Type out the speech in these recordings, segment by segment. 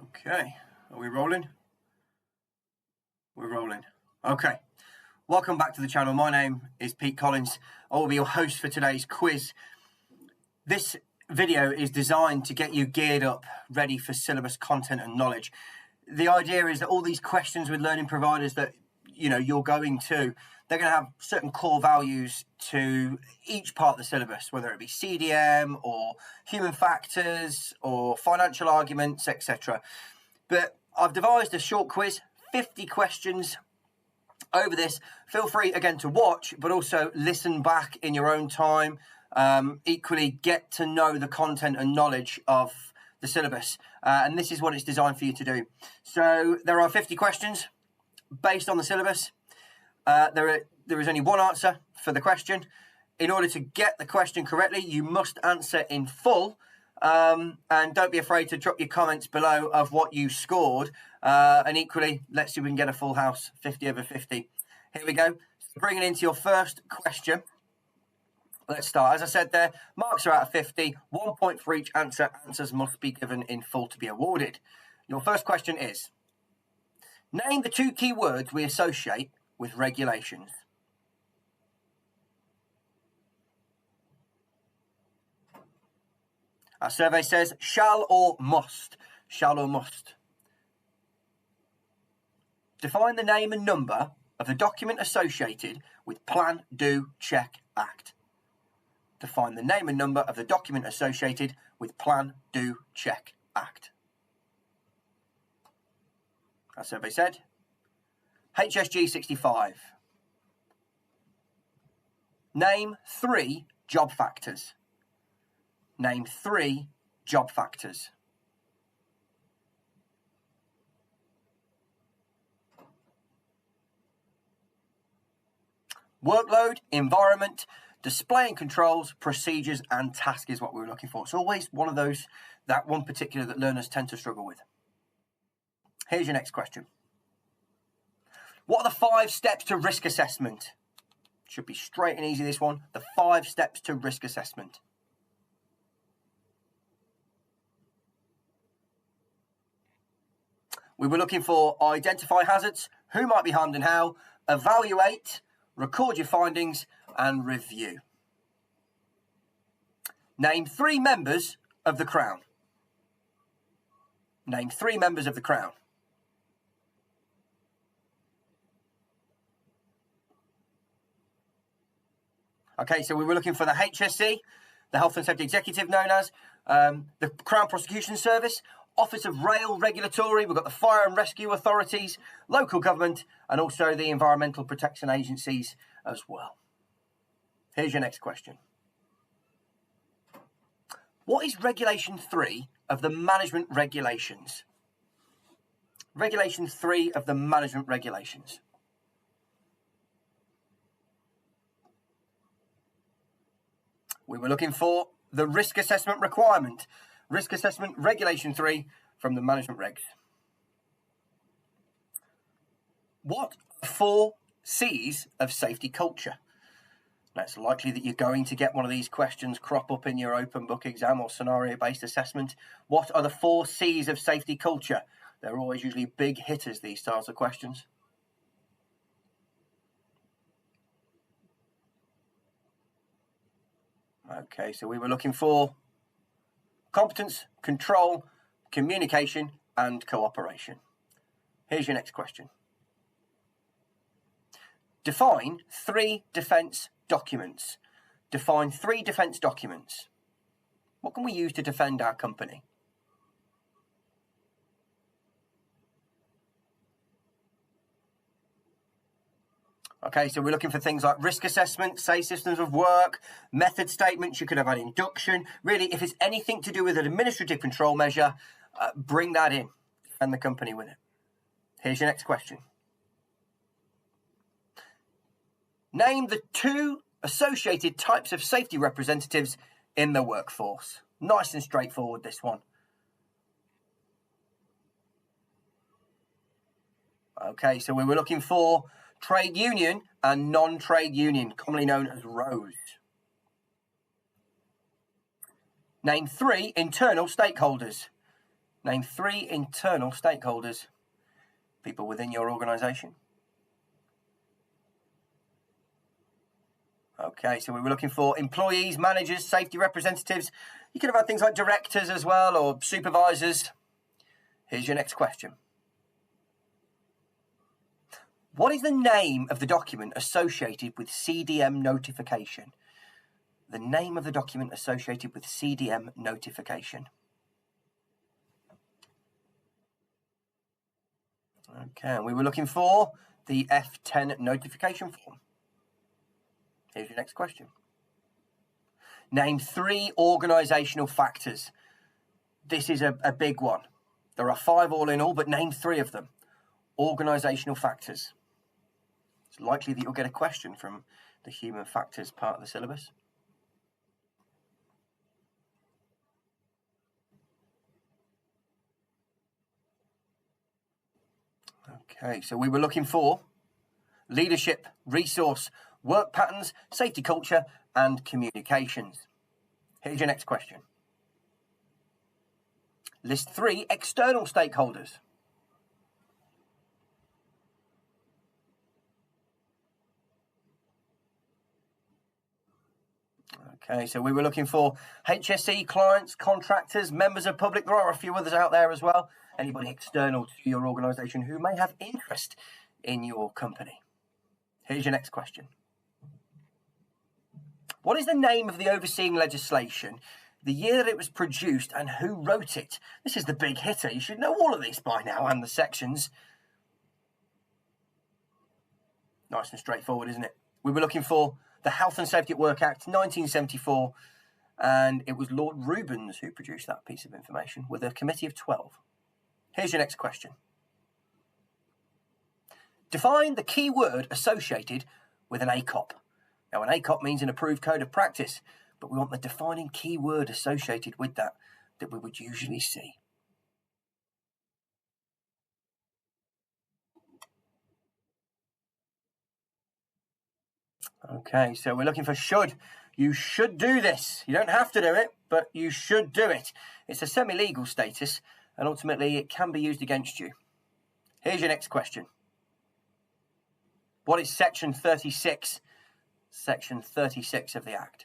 Okay, are we rolling? We're rolling. Okay, welcome back to the channel. My name is Pete Collins. I will be your host for today's quiz. This video is designed to get you geared up, ready for syllabus content and knowledge. The idea is that all these questions with learning providers that you're going to, they're going to have certain core values to each part of the syllabus, whether it be CDM or human factors or financial arguments, etc. But I've devised a short quiz, 50 questions over this. Feel free again to watch, but also listen back in your own time. Equally, get to know the content and knowledge of the syllabus. And this is what it's designed for you to do. So there are 50 questions based on the syllabus. There is only one answer for the question. In order to get the question correctly, you must answer in full. And don't be afraid to drop your comments below of what you scored. And equally, let's see if we can get a full house, 50 over 50. Here we go. Bringing into your first question. Let's start. As I said there, marks are out of 50. 1 point for each answer. Answers must be given in full to be awarded. Your first question is, name the two key words we associate with regulations. Our survey says shall or must. Shall or must. Define the name and number of the document associated with plan, do, check, act. Define the name and number of the document associated with plan, do, check, act. Our survey said HSG 65. Name 3 job factors. Name 3 job factors. Workload, environment, display and controls, procedures and task is what we were looking for. It's always one of those, that one particular that learners tend to struggle with. Here's your next question. What are the 5 steps to risk assessment? Should be straight and easy, this one. The 5 steps to risk assessment. We were looking for identify hazards, who might be harmed and how, evaluate, record your findings, and review. Name 3 members of the Crown. Name 3 members of the Crown. Okay, so we were looking for the HSE, the Health and Safety Executive known as, the Crown Prosecution Service, Office of Rail Regulatory, we've got the Fire and Rescue Authorities, local government, and also the Environmental Protection Agencies as well. Here's your next question. What is Regulation 3 of the Management Regulations? Regulation 3 of the Management Regulations. We were looking for the risk assessment requirement. Risk assessment regulation 3 from the management regs. What are 4 C's of safety culture? Now, it's likely that you're going to get one of these questions crop up in your open book exam or scenario-based assessment. What are the 4 C's of safety culture? They're always usually big hitters, these styles of questions. Okay, so we were looking for competence, control, communication, and cooperation. Here's your next question. Define 3 defence documents. Define 3 defence documents. What can we use to defend our company? Okay, so we're looking for things like risk assessment, safe systems of work, method statements. You could have an induction. Really, if it's anything to do with an administrative control measure, bring that in and the company with it. Here's your next question. Name the 2 associated types of safety representatives in the workforce. Nice and straightforward, this one. Okay, so we were looking for trade union and non-trade union, commonly known as ROWs. Name 3 internal stakeholders. Name 3 internal stakeholders, people within your organisation. Okay, so we were looking for employees, managers, safety representatives. You could have had things like directors as well, or supervisors. Here's your next question. What is the name of the document associated with CDM notification? The name of the document associated with CDM notification. Okay, and we were looking for the F10 notification form. Here's your next question. Name 3 organisational factors. This is a big one. There are 5 all in all, but name 3 of them. Organisational factors. It's likely that you'll get a question from the human factors part of the syllabus. Okay, so we were looking for leadership, resource, work patterns, safety culture, and communications. Here's your next question. List 3 external stakeholders. Okay, so we were looking for HSE, clients, contractors, members of public. There are a few others out there as well. Anybody external to your organisation who may have interest in your company. Here's your next question. What is the name of the overseeing legislation, the year that it was produced, and who wrote it? This is the big hitter. You should know all of this by now, and the sections. Nice and straightforward, isn't it? We were looking for the Health and Safety at Work Act 1974, and it was Lord Rubens who produced that piece of information with a committee of 12. Here's your next question. Define the key word associated with an ACOP. Now, an ACOP means an approved code of practice, but we want the defining key word associated with that we would usually see. Okay, so we're looking for should. You should do this. You don't have to do it, but you should do it. It's a semi-legal status, and ultimately it can be used against you. Here's your next question. What is Section 36? Section 36 of the Act.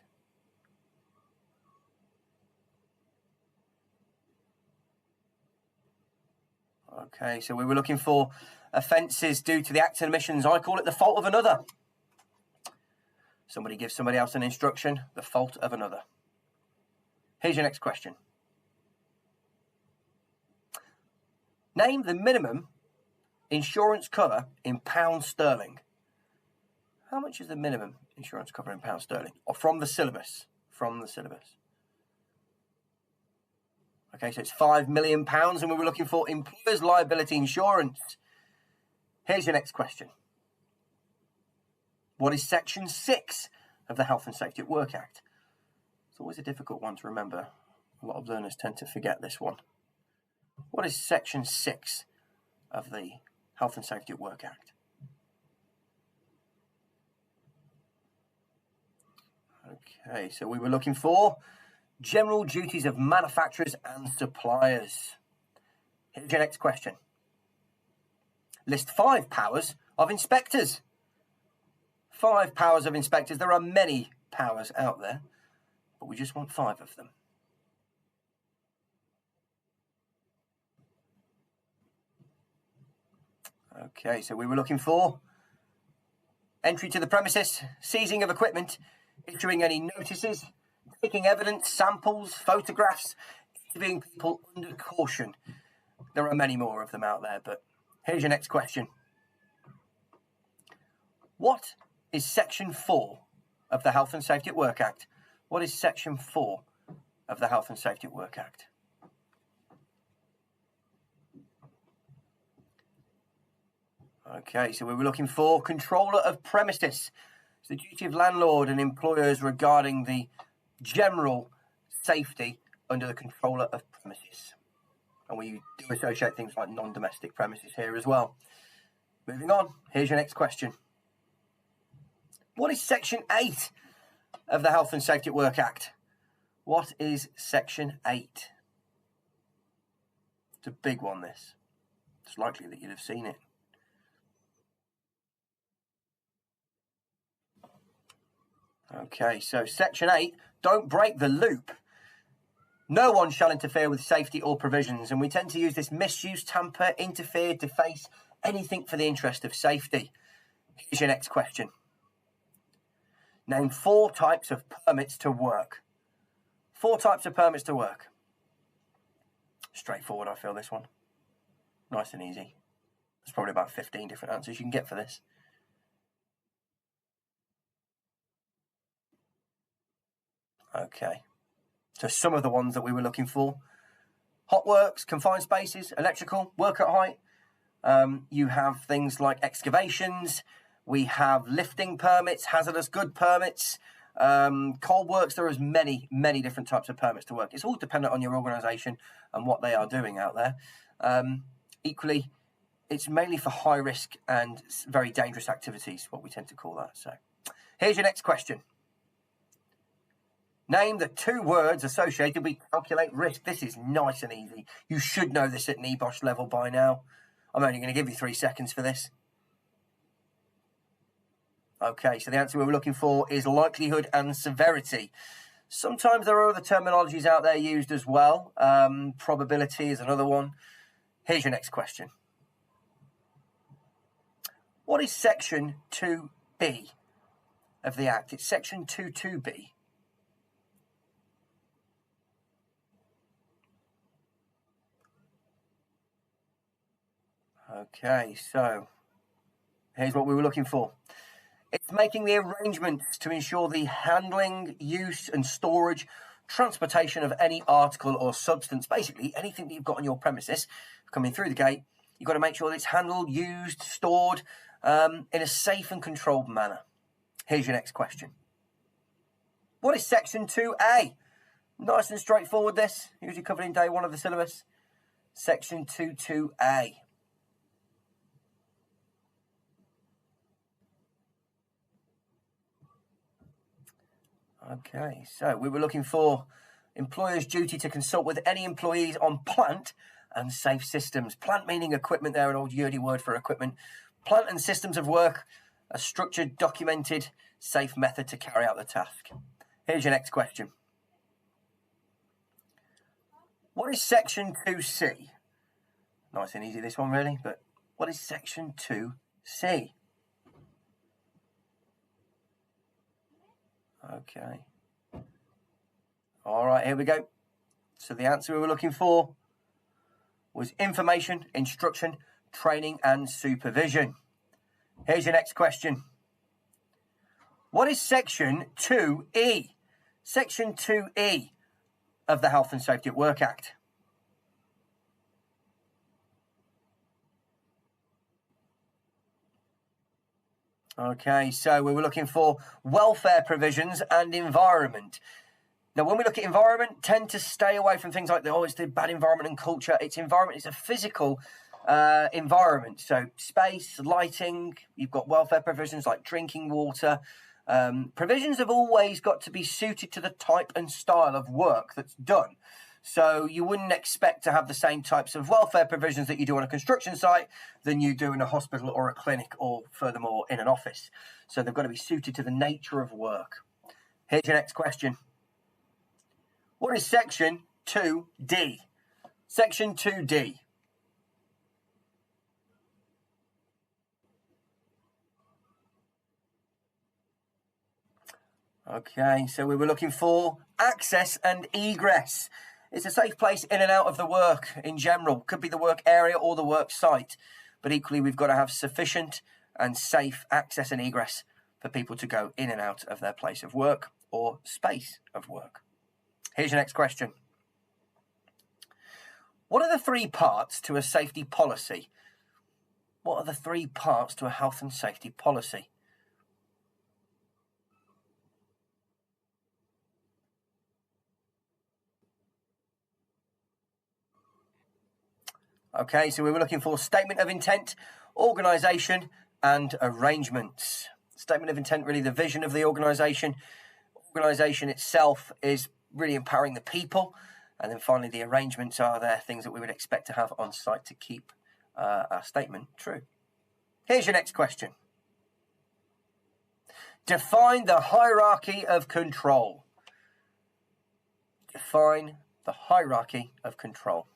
Okay, so we were looking for offences due to the act and omissions. I call it the fault of another. Somebody gives somebody else an instruction, the fault of another. Here's your next question. Name the minimum insurance cover in pounds sterling. How much is the minimum insurance cover in pounds sterling? Or from the syllabus? From the syllabus. Okay, so it's £5 million, and we were looking for employers' liability insurance. Here's your next question. What is Section 6 of the Health and Safety at Work Act? It's always a difficult one to remember. A lot of learners tend to forget this one. What is Section 6 of the Health and Safety at Work Act? Okay, so we were looking for general duties of manufacturers and suppliers. Here's your next question. List 5 powers of inspectors. 5 powers of inspectors. There are many powers out there, but we just want 5 of them. Okay, so we were looking for entry to the premises, seizing of equipment, issuing any notices, taking evidence, samples, photographs, interviewing people under caution. There are many more of them out there, but here's your next question. What is Section 4 of the Health and Safety at Work Act? What is Section 4 of the Health and Safety at Work Act? Okay, so we were looking for controller of premises. It's the duty of landlord and employers regarding the general safety under the controller of premises. And we do associate things like non-domestic premises here as well. Moving on, here's your next question. What is Section 8 of the Health and Safety at Work Act? What is Section 8? It's a big one, this. It's likely that you'd have seen it. Okay, so section 8, don't break the loop. No one shall interfere with safety or provisions, and we tend to use this misuse, tamper, interfere, deface, anything for the interest of safety. Here's your next question. Name 4 types of permits to work. 4 types of permits to work. Straightforward, I feel, this one. Nice and easy. There's probably about 15 different answers you can get for this. Okay. So some of the ones that we were looking for. Hot works, confined spaces, electrical, work at height. You have things like excavations. We have lifting permits, hazardous good permits, cold works. There is many, many different types of permits to work. It's all dependent on your organisation and what they are doing out there. Equally, it's mainly for high risk and very dangerous activities, what we tend to call that. So here's your next question. Name the 2 words associated with calculate risk. This is nice and easy. You should know this at NEBOSH level by now. I'm only going to give you 3 seconds for this. Okay, so the answer we were looking for is likelihood and severity. Sometimes there are other terminologies out there used as well. Probability is another one. Here's your next question. What is section 2B of the Act? It's section 22B. Okay, so here's what we were looking for. It's making the arrangements to ensure the handling, use and storage, transportation of any article or substance. Basically, anything that you've got on your premises coming through the gate, you've got to make sure that it's handled, used, stored in a safe and controlled manner. Here's your next question. What is section 2A? Nice and straightforward, this. Usually covered in day 1 of the syllabus. Section 22A. Okay, so we were looking for employer's duty to consult with any employees on plant and safe systems. Plant meaning equipment there, an old nerdy word for equipment. Plant and systems of work, a structured, documented, safe method to carry out the task. Here's your next question. What is section 2C? Nice and easy, this one really, but what is section 2C? Okay. All right, here we go. So the answer we were looking for was information, instruction, training and supervision. Here's your next question. What is section 2E? Section 2E of the Health and Safety at Work Act. Okay, so we were looking for welfare provisions and environment. Now, when we look at environment, tend to stay away from things like, it's the bad environment and culture. It's environment, it's a physical environment. So space, lighting, you've got welfare provisions like drinking water. Provisions have always got to be suited to the type and style of work that's done. So you wouldn't expect to have the same types of welfare provisions that you do on a construction site than you do in a hospital or a clinic or furthermore in an office. So they've got to be suited to the nature of work. Here's your next question. What is section 2D? Section 2D. Okay, so we were looking for access and egress. It's a safe place in and out of the work in general. Could be the work area or the work site. But equally, we've got to have sufficient and safe access and egress for people to go in and out of their place of work or space of work. Here's your next question. What are the 3 parts to a safety policy? What are the 3 parts to a health and safety policy? Okay, so we were looking for statement of intent, organisation and arrangements. Statement of intent, really the vision of the organisation. Organisation itself is really empowering the people. And then finally, the arrangements are there, things that we would expect to have on site to keep our statement true. Here's your next question. Define the hierarchy of control. Define the hierarchy of control.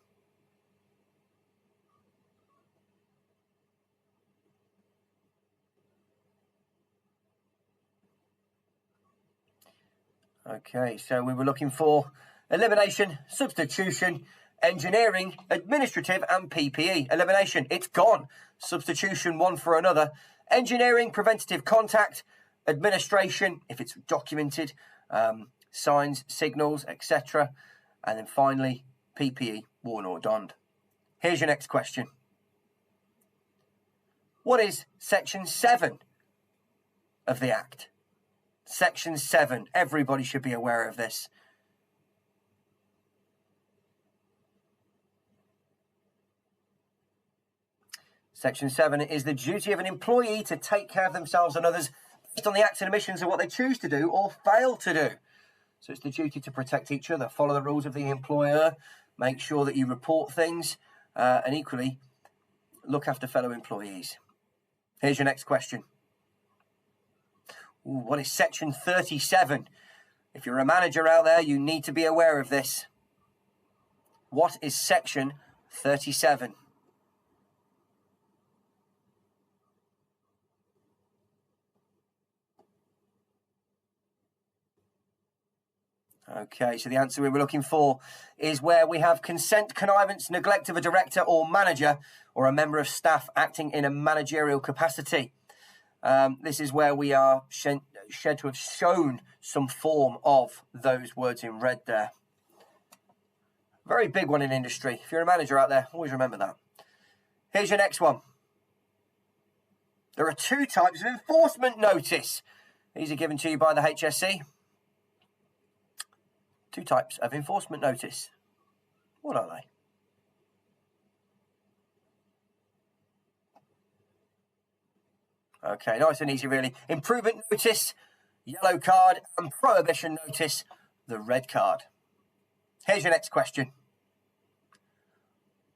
Okay, so we were looking for elimination, substitution, engineering, administrative, and PPE. Elimination, it's gone. Substitution, one for another. Engineering, preventative contact. Administration, if it's documented, signs, signals, etc. And then finally, PPE, worn or donned. Here's your next question. What is Section 7 of the Act? Section 7. Everybody should be aware of this. Section 7 is the duty of an employee to take care of themselves and others based on the acts and omissions of what they choose to do or fail to do. So it's the duty to protect each other, follow the rules of the employer, make sure that you report things, and equally look after fellow employees. Here's your next question. What is Section 37? If you're a manager out there, you need to be aware of this. What is Section 37? Okay, so the answer we were looking for is where we have consent, connivance, neglect of a director or manager or a member of staff acting in a managerial capacity. This is where we are said to have shown some form of those words in red there. Very big one in industry. If you're a manager out there, always remember that. Here's your next one. There are two types of enforcement notice. These are given to you by the HSE. Two types of enforcement notice. What are they? Okay, nice and easy really. Improvement notice, yellow card, and prohibition notice, the red card. Here's your next question.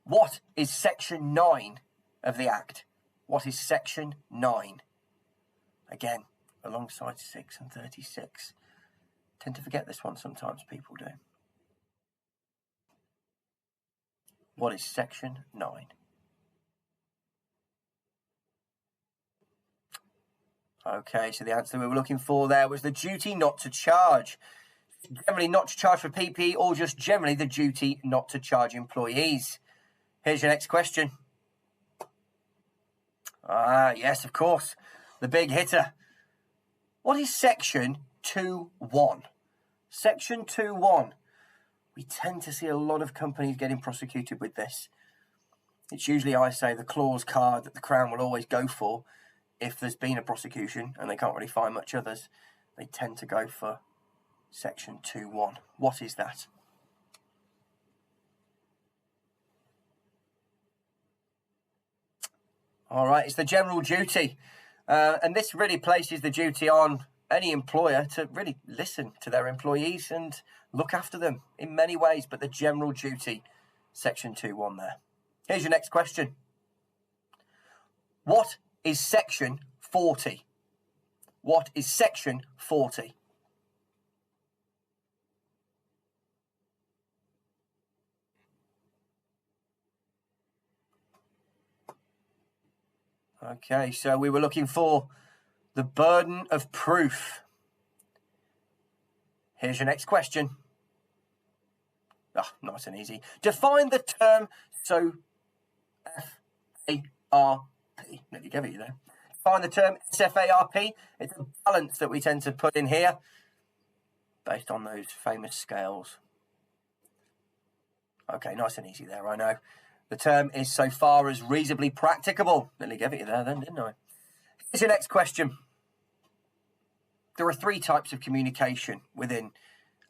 What is Section 9 of the Act? What is Section 9? Again, alongside 6 and 36. Tend to forget this one sometimes, people do. What is Section 9? Okay, so the answer we were looking for there was the duty not to charge. Generally not to charge for PPE or just generally the duty not to charge employees. Here's your next question. Yes, of course, the big hitter. What is Section 2.1? Section 2.1. We tend to see a lot of companies getting prosecuted with this. It's usually, I say, the clause card that the Crown will always go for. If there's been a prosecution and they can't really find much others, they tend to go for Section 2.1. What is that? All right, it's the general duty. And this really places the duty on any employer to really listen to their employees and look after them in many ways, but the general duty, Section 2.1 there. Here's your next question. What is Section 40? What is Section 40? Okay, so we were looking for the burden of proof. Here's your next question. Nice and easy. Define the term SFARP. Nearly gave it you there. Define the term SFARP. It's a balance that we tend to put in here based on those famous scales. Okay, nice and easy there, I know. The term is so far as reasonably practicable. Nearly gave it you there then, didn't I? Here's your next question. There are three types of communication within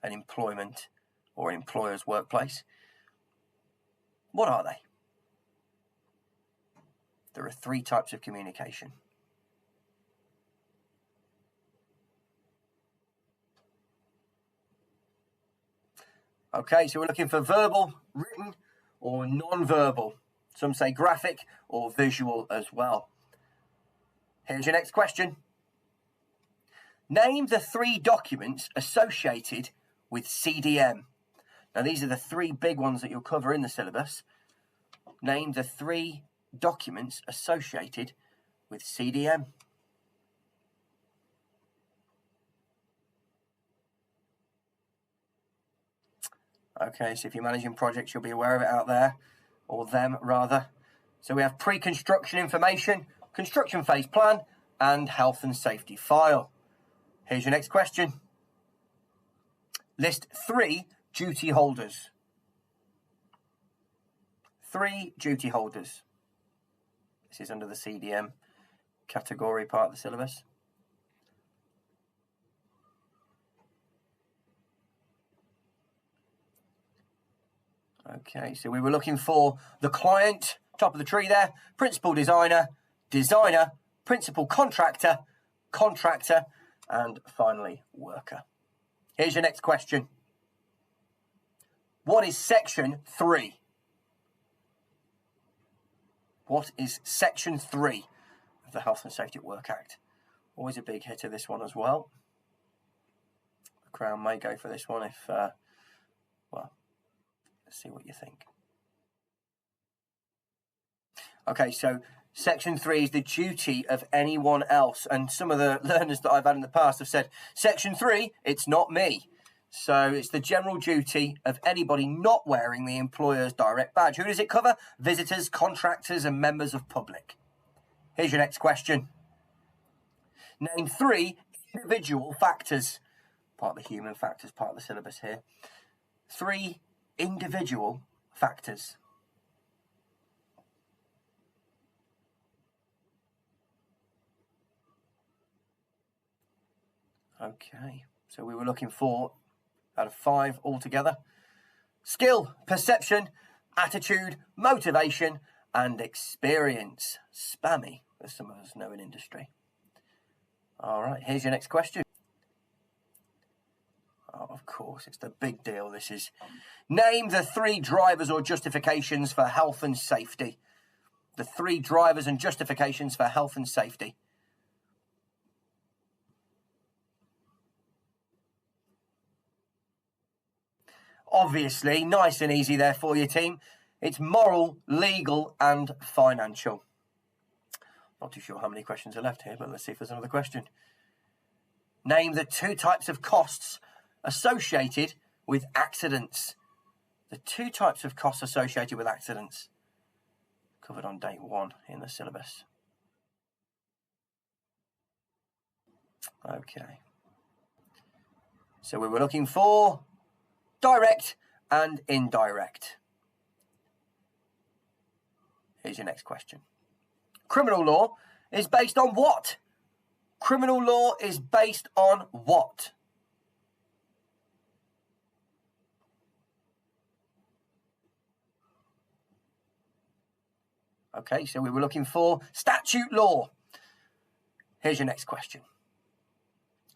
an employment or an employer's workplace. What are they? There are three types of communication. Okay, so we're looking for verbal, written, or non-verbal. Some say graphic or visual as well. Here's your next question. Name the 3 documents associated with CDM. Now, these are the 3 big ones that you'll cover in the syllabus. Name the 3 documents associated with CDM. Okay, so if you're managing projects, you'll be aware of it out there, or them rather. So we have pre-construction information, construction phase plan, and health and safety file. Here's your next question. List 3 duty holders. 3 duty holders. This is under the CDM category part of the syllabus. Okay, so we were looking for the client, top of the tree there, principal designer, designer, principal contractor, contractor, and finally worker. Here's your next question. What is Section 3? What is Section 3 of the Health and Safety at Work Act? Always a big hitter, this one as well. The Crown may go for this one if, well, let's see what you think. Okay, so Section 3 is the duty of anyone else. And some of the learners that I've had in the past have said, Section 3, it's not me. So it's the general duty of anybody not wearing the employer's direct badge. Who does it cover? Visitors, contractors, and members of public. Here's your next question. Name 3 individual factors. Part of the human factors, part of the syllabus here. 3 individual factors. Okay, so we were looking for, out of 5 altogether, skill, perception, attitude, motivation, and experience. Spammy, as some of us know in industry. All right, here's your next question. Oh, of course, it's the big deal, this is. Name the 3 drivers or justifications for health and safety. The 3 drivers and justifications for health and safety. Obviously, nice and easy there for your team. It's moral, legal, and financial. Not too sure how many questions are left here, but let's see if there's another question. Name the 2 types of costs associated with accidents. The 2 types of costs associated with accidents. Covered on date 1 in the syllabus. Okay. So we were looking for direct and indirect. Here's your next question. Criminal law is based on what? Criminal law is based on what? Okay, so we were looking for statute law. Here's your next question.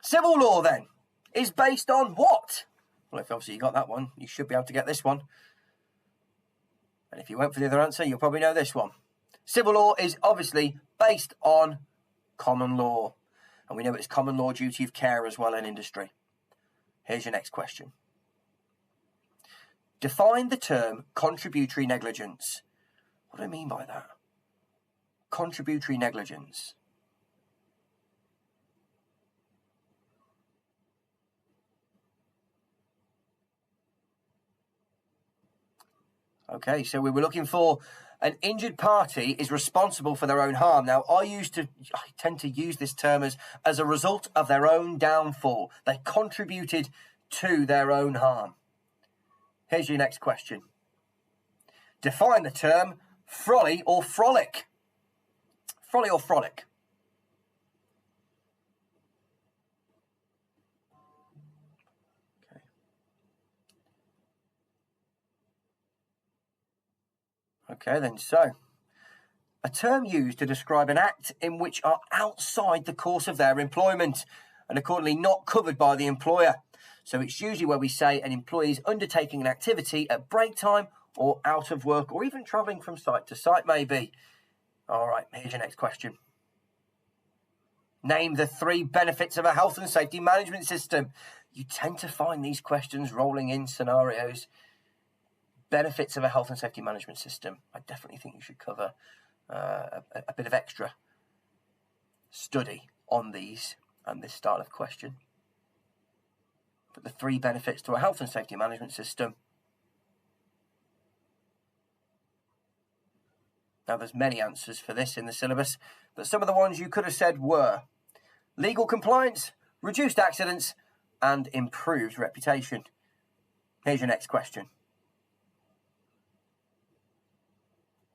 Civil law, then, is based on what? Well, if obviously you got that one, you should be able to get this one. And if you went for the other answer, you'll probably know this one. Civil law is obviously based on common law. And we know it's common law duty of care as well in industry. Here's your next question. Define the term contributory negligence. What do I mean by that? Contributory negligence. Okay, so we were looking for an injured party is responsible for their own harm. Now, I tend to use this term as a result of their own downfall. They contributed to their own harm. Here's your next question. Define the term frolly or frolic. Frolly or frolic. Okay then, so a term used to describe an act in which are outside the course of their employment and accordingly not covered by the employer. So it's usually where we say an employee is undertaking an activity at break time or out of work, or even travelling from site to site maybe. All right, here's your next question. Name the 3 benefits of a health and safety management system. You tend to find these questions rolling in scenarios. Benefits of a health and safety management system. I definitely think you should cover a bit of extra study on these and this style of question. But the 3 benefits to a health and safety management system. Now, there's many answers for this in the syllabus, but some of the ones you could have said were legal compliance, reduced accidents, and improved reputation. Here's your next question.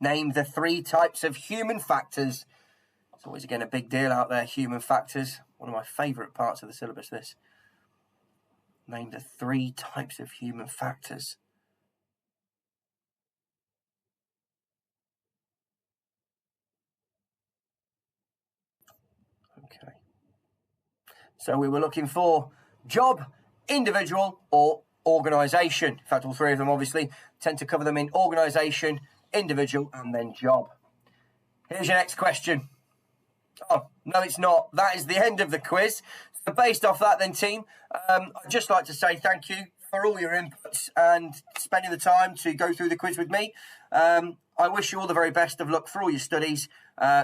Name the 3 types of human factors. It's always, again, a big deal out there, human factors. One of my favourite parts of the syllabus, this. Name the 3 types of human factors. Okay. So we were looking for job, individual, or organisation. In fact, all 3 of them, obviously, tend to cover them in organisation, individual, and then job. Here's your next question. Oh, no, it's not. That is the end of the quiz. So based off that then, team, I'd just like to say thank you for all your inputs and spending the time to go through the quiz with me. I wish you all the very best of luck for all your studies.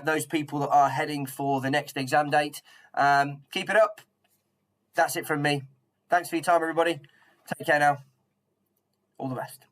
Those people that are heading for the next exam date, keep it up. That's it from me. Thanks for your time, everybody. Take care now. All the best.